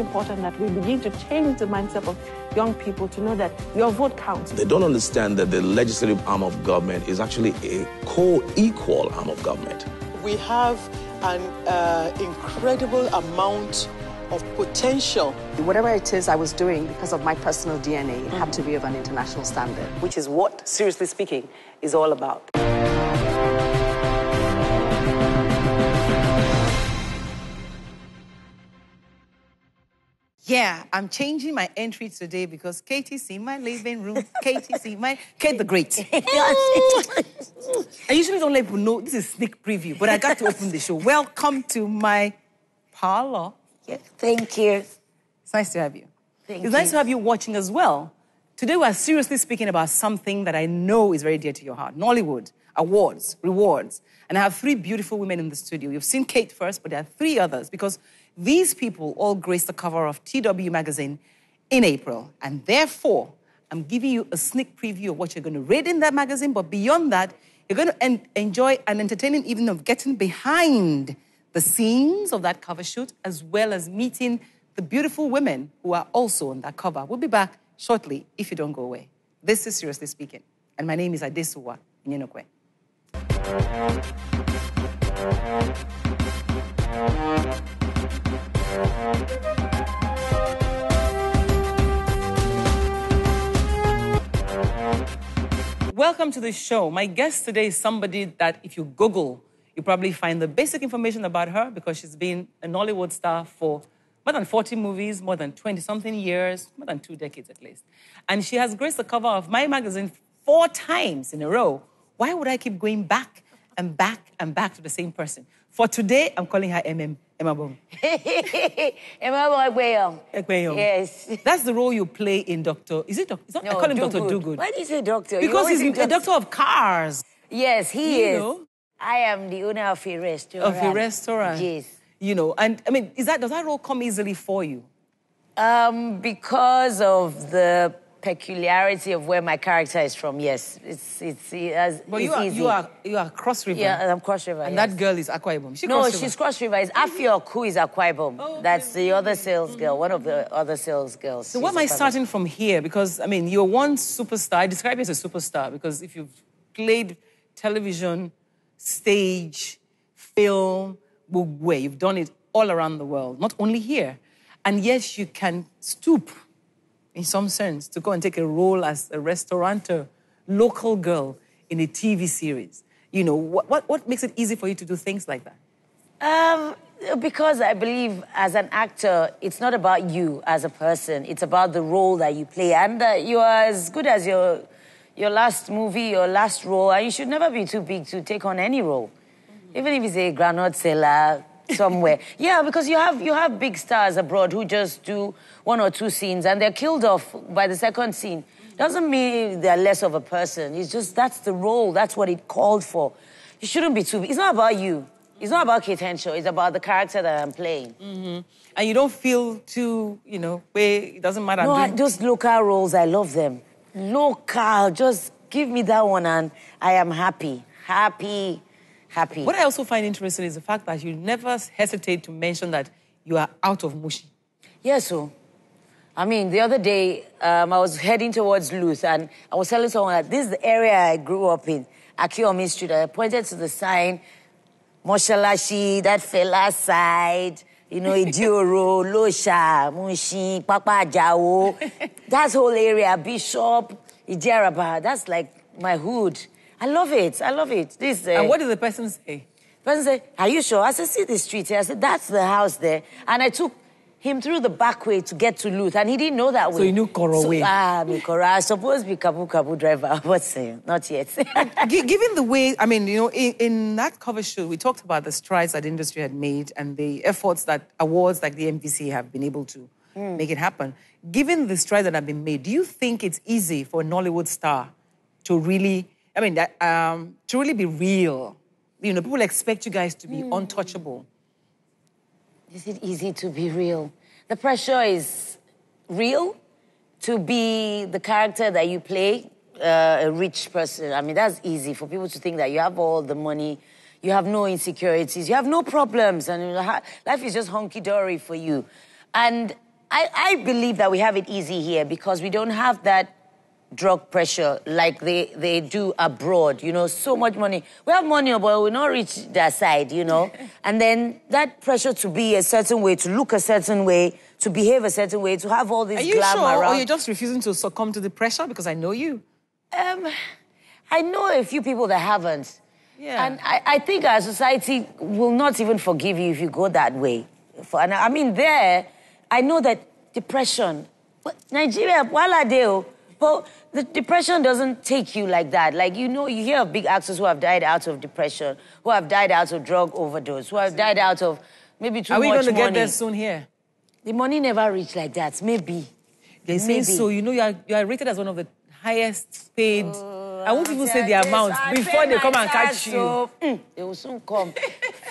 important that we begin to change the mindset of young people to know that your vote counts. They don't understand that the legislative arm of government is actually a co-equal arm of government. We have an incredible amount of potential. Whatever it is I was doing, because of my personal DNA, it had to be of an international standard, which is what, seriously speaking, is all about. Yeah, I'm changing my entry today because Katie's in my living room. Katie's in my... Kate the Great. I usually don't let people know this is sneak preview, but I got to open the show. Welcome to my parlor. Yeah, thank you. It's nice to have you. Thank It's nice to have you watching as well. Today we're seriously speaking about something that I know is very dear to your heart. Nollywood, awards, rewards. And I have three beautiful women in the studio. You've seen Kate first, but there are three others because these people all graced the cover of TW magazine in April. And therefore, I'm giving you a sneak preview of what you're going to read in that magazine. But beyond that, you're going to enjoy an entertaining evening of getting behind the scenes of that cover shoot, as well as meeting the beautiful women who are also on that cover. We'll be back shortly if you don't go away. This is Seriously Speaking. And my name is Adesuwa Nyenokwe. Welcome to the show. My guest today is somebody that if you Google, you probably find the basic information about her because she's been a Nollywood star for more than 40 movies, more than 20-something years, more than 2 decades at least. And she has graced the cover of my magazine 4 times in a row. Why would I keep going back and back and back to the same person? For today, I'm calling her Emma Bong. Emma Bong. Yes. That's the role you play in Doctor... Is it Doctor? It's not, No, I call him Dr. Dogood. Dogood. Why do you say doctor? Because he's a doctor of cars. Yes, he is. Know? I am the owner of a restaurant. Of a restaurant. Yes. You know, and I mean, does that role come easily for you? Because of the peculiarity of where my character is from, yes. It's easy. You are Cross River. Yeah, I'm Cross River, And yes. that girl is Akwa Ibom. She's Cross River. It's Afiok who is Akwa Ibom. Oh, okay. That's the other sales girl, one of the other sales girls. So why am I starting from here? Because, I mean, you're one superstar. I describe you as a superstar because if you've played television, stage, film, where you've done it all around the world, not only here. And yes, you can stoop, in some sense, to go and take a role as a restaurateur, local girl in a TV series. You know, what makes it easy for you to do things like that? Because I believe as an actor, it's not about you as a person. It's about the role that you play. And you are as good as your last movie, your last role. And you should never be too big to take on any role. Even if it's a groundnut seller somewhere. Yeah, because you have big stars abroad who just do 1 or 2 scenes and they're killed off by the second scene. Doesn't mean they're less of a person. It's just that's the role. That's what it called for. You shouldn't be too big. It's not about you. It's not about Kate Henshaw. It's about the character that I'm playing. Mm-hmm. And you don't feel too, you know, where it doesn't matter. No, those local roles, I love them. Local, just give me that one and I am happy. Happy. What I also find interesting is the fact that you never hesitate to mention that you are out of Mushi. Yes, so. I mean, the other day, I was heading towards Luth and I was telling someone that this is the area I grew up in, Akiomi Street. I pointed to the sign, Moshalashi, that fella side, you know, Idioro, Losha, Mushi, Papa Jao. That whole area, Bishop, Idiaraba, that's like my hood. I love it. I love it. And what did the person say? The person said, are you sure? I said, see the street here. I said, that's the house there. And I took him through the back way to get to Luth, and he didn't know that way. So he knew Koro way. I suppose be Kabu driver, but not yet. Given the way, I mean, you know, in that cover shoot, we talked about the strides that the industry had made and the efforts that awards like the MVC have been able to make it happen. Given the strides that have been made, do you think it's easy for a Nollywood star to really... I mean, to really be real, you know, people expect you guys to be untouchable. Is it easy to be real? The pressure is real to be the character that you play, a rich person. I mean, that's easy for people to think that you have all the money, you have no insecurities, you have no problems, and life is just hunky-dory for you. And I believe that we have it easy here because we don't have that drug pressure like they do abroad, you know, so much money. We have money, but we not reach their side, you know. And then that pressure to be a certain way, to look a certain way, to behave a certain way, to have all this Are you glamour sure, around. or you're just refusing to succumb to the pressure? Because I know you. I know a few people that haven't. Yeah. And I think our society will not even forgive you if you go that way. And I mean, I know that depression, Nigeria, wala deo, but the depression doesn't take you like that. Like, you know, you hear of big actors who have died out of depression, who have died out of drug overdose, who have died out of maybe too much money. Are we going to get there soon here? The money never reached like that, maybe. They say so. You know, you are rated as one of the highest paid. I won't even say the amount before they come and catch you. They will soon come.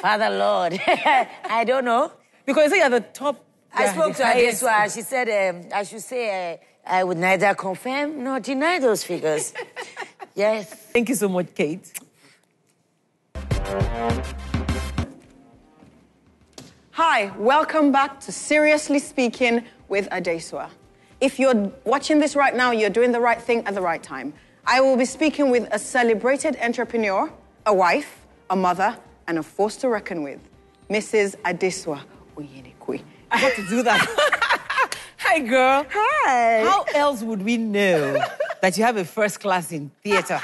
Father Lord, I don't know. Because you say you're the top. I spoke to Adesuwa. She said I should say I would neither confirm nor deny those figures. Yes. Thank you so much, Kate. Hi, welcome back to Seriously Speaking with Adesuwa. If you're watching this right now, you're doing the right thing at the right time. I will be speaking with a celebrated entrepreneur, a wife, a mother, and a force to reckon with, Mrs. Adesuwa Oyenikwe. I had to do that. Hi, girl. Hi. How else would we know that you have a first class in theatre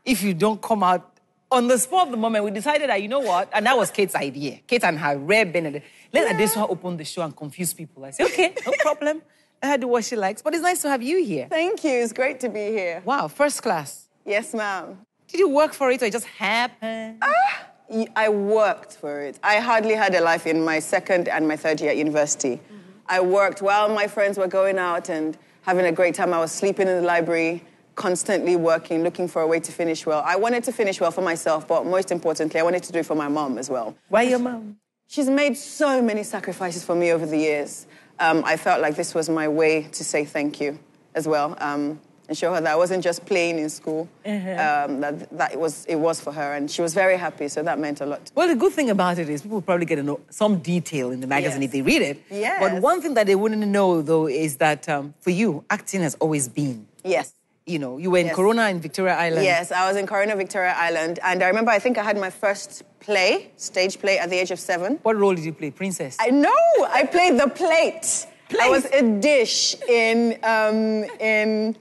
if you don't come out on the spot of the moment? We decided that, you know what? And that was Kate's idea. Kate and her rare Benedict. Let Adesuwa open the show and confuse people. I said, okay, no problem. Let her do what she likes. But it's nice to have you here. Thank you. It's great to be here. Wow, first class. Yes, ma'am. Did you work for it or it just happened? I worked for it. I hardly had a life in my second and my third year at university. I worked while my friends were going out and having a great time. I was sleeping in the library, constantly working, looking for a way to finish well. I wanted to finish well for myself, but most importantly, I wanted to do it for my mom as well. Why your mom? She's made so many sacrifices for me over the years. I felt like this was my way to say thank you as well, and show her that I wasn't just playing in school, that it was for her, and she was very happy, so that meant a lot. Well, the good thing about it is people probably get to know some detail in the magazine if they read it. Yes. But one thing that they wouldn't know, though, is that for you, acting has always been. Yes. You know, you were in Corona in Victoria Island. Yes, I was in Corona, Victoria Island, and I remember I think I had my first stage play at the age of 7. What role did you play? Princess? I played the plate. I was a dish in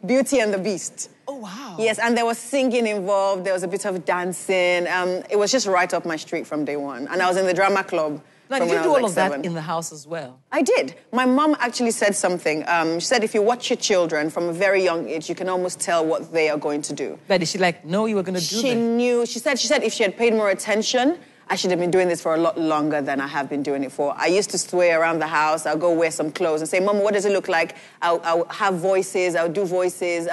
Beauty and the Beast. Oh, wow. Yes, and there was singing involved. There was a bit of dancing. It was just right up my street from day one. And I was in the drama club. Now, did you do all of that in the house as well? I did. My mom actually said something. She said if you watch your children from a very young age, you can almost tell what they are going to do. But is she like, no, you were going to do that? She knew. She said if she had paid more attention, I should have been doing this for a lot longer than I have been doing it for. I used to sway around the house. I'll go wear some clothes and say, Mom, what does it look like? I'll have voices. I'll do voices.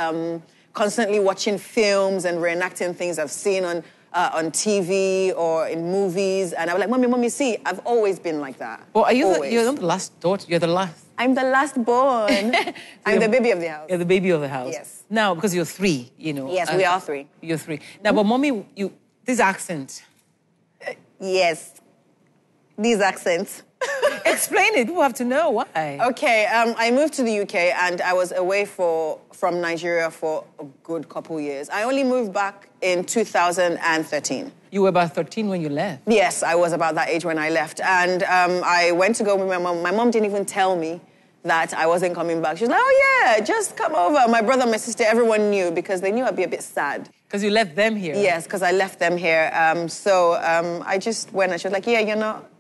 Constantly watching films and reenacting things I've seen on TV or in movies. And I was like, Mommy, see, I've always been like that. Well, you're not the last daughter, you're the last. I'm the last born. I'm the baby of the house. You're the baby of the house. Yes. Now, because you're 3, you know. Yes, we are 3. You're 3. Now, but Mommy, this accent. Yes, these accents. Explain it. People have to know why. Okay, I moved to the UK and I was away from Nigeria for a good couple years. I only moved back in 2013. You were about 13 when you left. Yes, I was about that age when I left. And I went to go with my mom. My mom didn't even tell me that I wasn't coming back. She was like, oh yeah, just come over. My brother, my sister, everyone knew because they knew I'd be a bit sad. Because you left them here. Yes, because I left them here. So I just went and she was like, yeah, you're not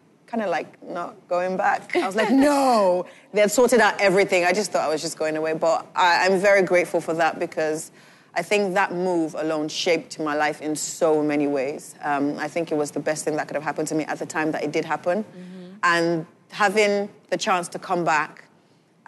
going back. I was like, no. They had sorted out everything. I just thought I was just going away. But I'm very grateful for that because I think that move alone shaped my life in so many ways. I think it was the best thing that could have happened to me at the time that it did happen. And having the chance to come back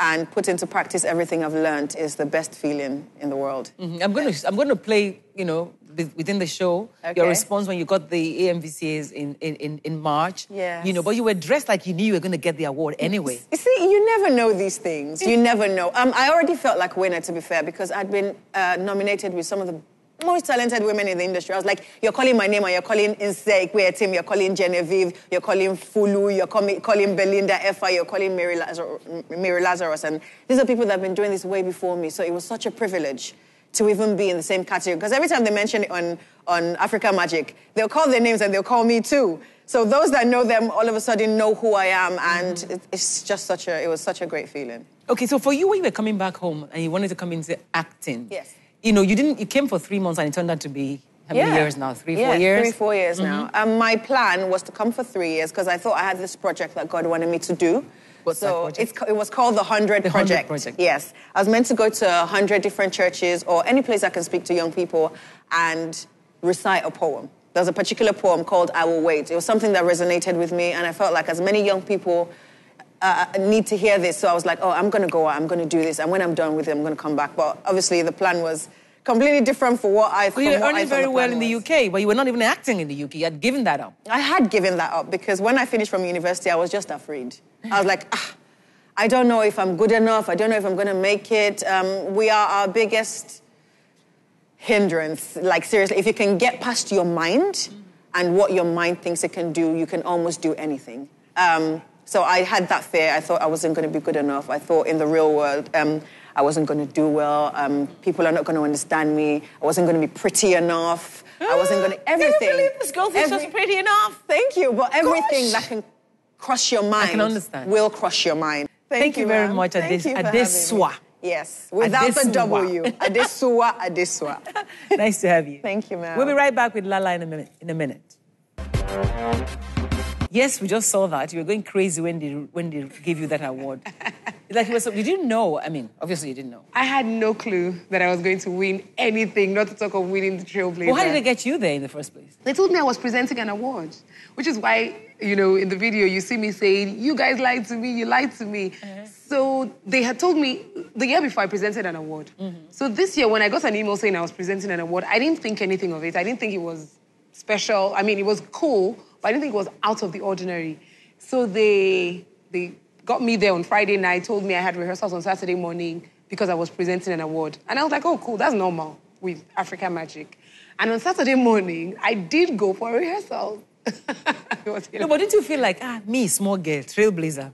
and put into practice everything I've learned is the best feeling in the world. I'm going to play, within the show, your response when you got the AMVCAs in March. Yes. But you were dressed like you knew you were going to get the award anyway. You see, you never know these things. You never know. I already felt like a winner, to be fair, because I'd been nominated with some of the most talented women in the industry. I was like, you're calling my name and you're calling Insek, Tim, you're calling Genevieve, you're calling Fulu, you're calling Belinda Effa, you're calling Mary Lazarus. And these are people that have been doing this way before me. So it was such a privilege to even be in the same category. Because every time they mention it on Africa Magic, they'll call their names and they'll call me too. So those that know them all of a sudden know who I am. And it's just it was such a great feeling. Okay, so for you, when you were coming back home and you wanted to come into acting, yes. You know, you came for 3 months and it turned out to be how many years now? 3, 4 years? 3, 4 years now. My plan was to come for 3 years because I thought I had this project that God wanted me to do. What's that project? It was called the 100 Project. 100 Project. Yes. I was meant to go to 100 different churches or any place I can speak to young people and recite a poem. There was a particular poem called I Will Wait. It was something that resonated with me, and I felt like as many young people need to hear this. So I was like, oh, I'm going to go out, I'm going to do this. And when I'm done with it, I'm going to come back. But obviously the plan was completely different for what I thought. You were earning very well in the UK, but you were not even acting in the UK. You had given that up. I had given that up because when I finished from university, I was just afraid. I was like, I don't know if I'm good enough. I don't know if I'm going to make it. We are our biggest hindrance. Like, seriously, if you can get past your mind and what your mind thinks it can do, you can almost do anything. So I had that fear. I thought I wasn't going to be good enough. I thought in the real world, I wasn't going to do well. People are not going to understand me. I wasn't going to be pretty enough. I wasn't going to... Everything. Can you believe this girl thinks she's pretty enough? Thank you. But everything that can crush your mind... I can understand. ...will crush your mind. Thank you very much, Adesuwa. Yes, without the W. Adesuwa. Nice to have you. Thank you, ma'am. We'll be right back with Lala in a minute. Yes, we just saw that. You were going crazy when they gave you that award. It's like you didn't know. I mean, obviously you didn't know. I had no clue that I was going to win anything, not to talk of winning the Trailblazer. Well, how did they get you there in the first place? They told me I was presenting an award, which is why, you know, in the video you see me saying, you guys lied to me, you lied to me. So they had told me the year before I presented an award. So this year when I got an email saying I was presenting an award, I didn't think anything of it. I didn't think it was special. I mean, it was cool, but I didn't think it was out of the ordinary. So they got me there on Friday night, told me I had rehearsals on Saturday morning because I was presenting an award. And I was like, oh, cool, that's normal with Africa Magic. And on Saturday morning, I did go for a rehearsal. No, but didn't you feel like, me, small girl, Trailblazer?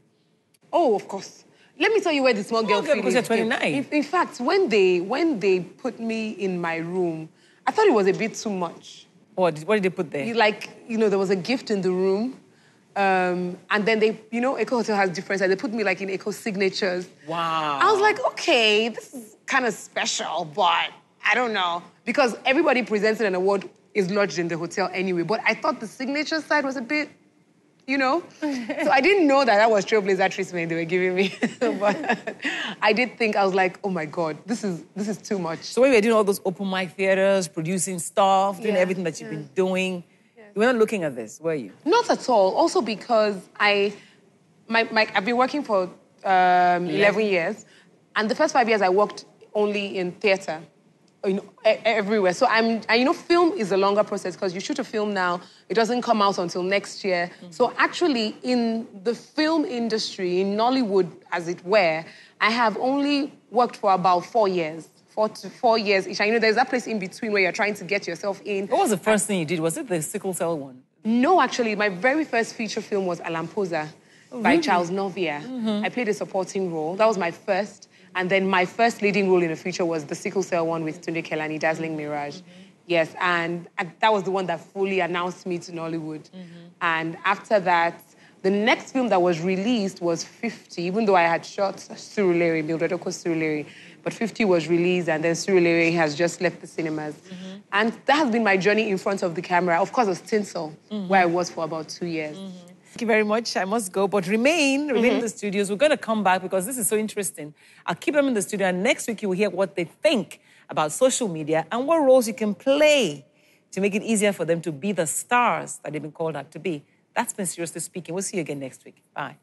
Oh, of course. Let me tell you where the small girl feeling because you're 29. In fact, when they put me in my room, I thought it was a bit too much. What did they put there? Like, you know, there was a gift in the room. And then they, you know, Echo Hotel has different sides. They put me like in Echo signatures. Wow. I was like, okay, this is kind of special, but I don't know. Because everybody presenting an award is lodged in the hotel anyway. But I thought the signature side was a bit, you know? So I didn't know that was Trailblazer treatment they were giving me. But I did think, I was like, oh my God, this is too much. So when you were doing all those open mic theaters, producing stuff, doing everything that you've been doing, you were not looking at this, were you? Not at all. Also because I've been working for 11 years, and the first 5 years I worked only in theatre, you know, everywhere. So and you know, film is a longer process because you shoot a film now, it doesn't come out until next year. So actually, in the film industry, in Nollywood, as it were, I have only worked for about 4 years. 4 to 4 years each. And, you know, there's that place in between where you're trying to get yourself in. What was the first thing you did? Was it the sickle cell one? No, actually. My very first feature film was Alamposa by Charles Novia. I played a supporting role. That was my first. And then my first leading role in a feature was the sickle cell one with Tunde Kelani, Dazzling Mirage. Yes, and that was the one that fully announced me to Nollywood. And after that, the next film that was released was 50, even though I had shot Surulere, Mildred Oko's Surulere. But 50 was released, and then Surulere has just left the cinemas. And that has been my journey in front of the camera. Of course, it was Tinsel, where I was for about 2 years. Thank you very much. I must go, but remain in the studios. We're going to come back because this is so interesting. I'll keep them in the studio, and next week you will hear what they think about social media and what roles you can play to make it easier for them to be the stars that they've been called out to be. That's been Seriously Speaking. We'll see you again next week. Bye.